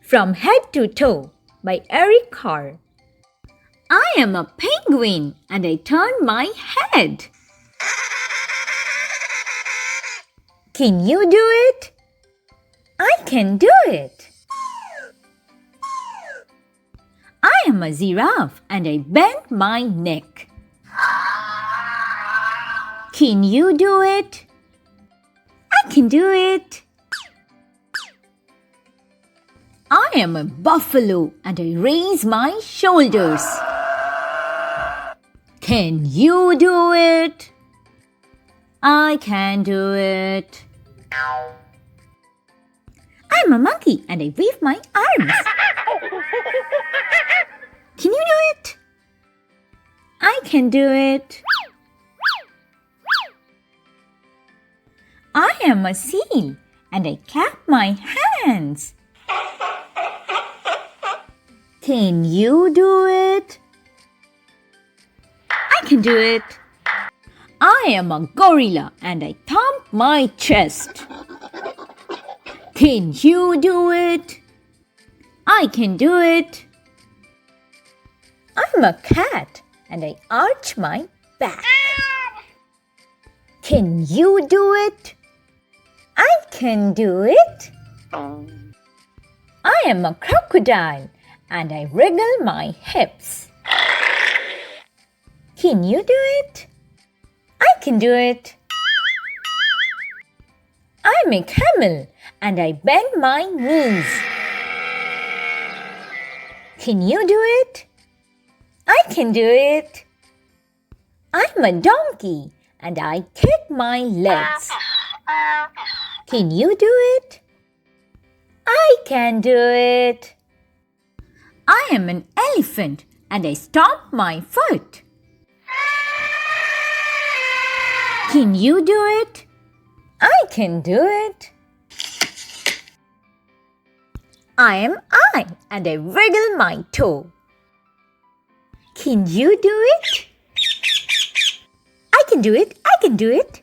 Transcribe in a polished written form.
From Head to Toe by Carle. I am a penguin and I turn my head. Can you do it? I can do it. I am a giraffe and I bend my neck. Can you do it? I can do it. I am a buffalo and I raise my shoulders. Can you do it? I can do it. I'm a monkey and I wave my arms. Can you do it? I can do it. I am a seal and I clap my hands. Can you do it? I can do it. I am a gorilla and I thump my chest. Can you do it? I can do it. I'm a cat and I arch my back. Can you do it? I can do it. I am a crocodile and I wriggle my hips. Can you do it? I can do it. I'm a camel and I bend my knees. Can you do it? I can do it. I'm a donkey and I kick my legs. Can you do it? I can do it. I am an elephant and I stomp my foot. Can you do it? I can do it. I am I and I wriggle my toe. Can you do it? I can do it. I can do it.